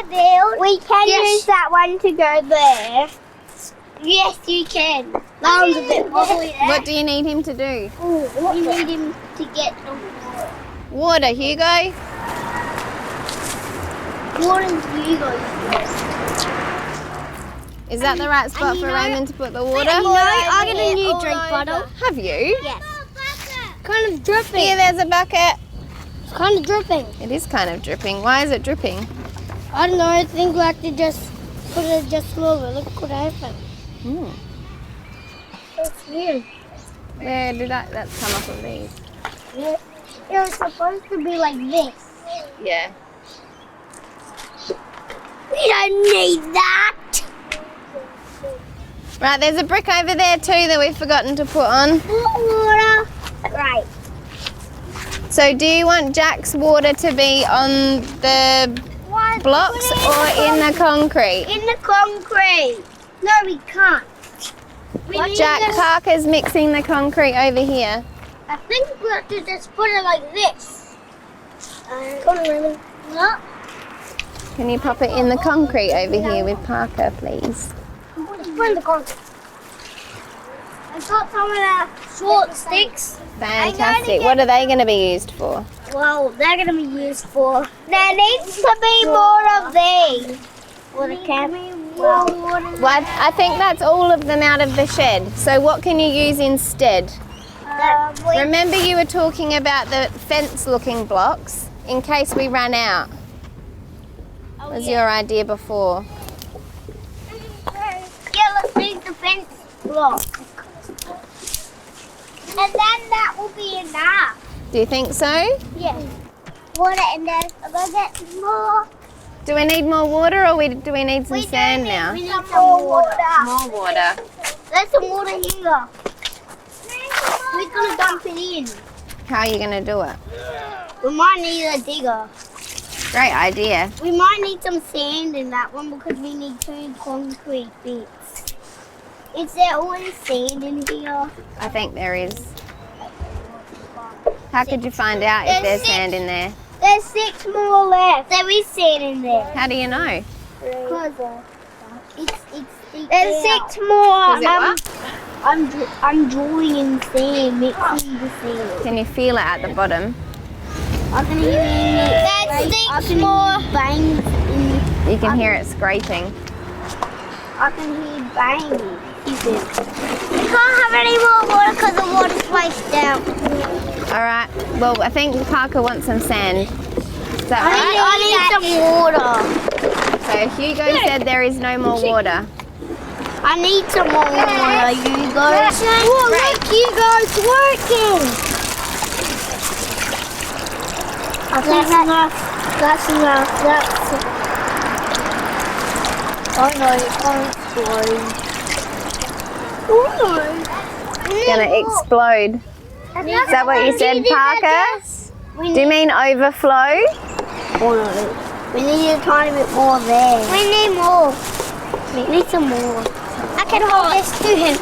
my build. We can use that one to go there. Yes, you can. That one's a bit wobbly there. What do you need him to do? We need him to get the Water, Hugo. water's Hugo. Is that the right spot for Raymond to put the water? I got a new drink bottle. Have you? Yes. Kind of dripping. Here, there's a bucket. It's kind of dripping. It is kind of dripping. Why is it dripping? I don't know. I think we have to just put it just smaller. Look what happened. That's weird. Where did that's come off of these? It was supposed to be like this. Yeah. We don't need that. Right, there's a brick over there too that we've forgotten to put on. Water. Right. So do you want Jack's water to be on the blocks or in the concrete? In the concrete. No, we can't. Jack, Parker's mixing the concrete over here. I think we have to just put it like this. Come on, Raymond. No. Can you pop it in the concrete over here with Parker, please? Just put in the concrete. I got some of the short sticks. Fantastic. What are they going to be used for? Well, they're going to be used for... There needs to be more of these. Water can. Well, I think that's all of them out of the shed. So what can you use instead? Remember you were talking about the fence-looking blocks in case we ran out. That was your idea before. Yeah, let's use the fence block. And then that will be enough. Do you think so? Yes. Water and then I'm going to get more. Do we need more water or do we need some sand now? We need some more water. More water. There's some water here. We're going to dump it in. How are you going to do it? We might need a digger. Great idea. We might need some sand in that one because we need 2 concrete bits. Is there always sand in here? I think there is. How could you find out if there's sand in there? There's 6 more left. There is sand in there. How do you know? Because there's 6 more. I'm drawing in sand, mixing the sand. Can you feel it at the bottom? I can hear it. There's 6 more bangs in. You can hear it scraping. I can hear banging. We can't have any more water because the water's spaced out. All right. Well, I think Parker wants some sand. Is that right? I need some water. So Hugo said there is no more water. I need some more water, Hugo. Oh, look, Hugo's working. I think that's enough. That's enough. Oh no, you can't explode. It's gonna explode. Is that what you said, Parker? Do you mean overflow? Oh no. We need a tiny bit more there. We need more. We need some more. I can hold this to him.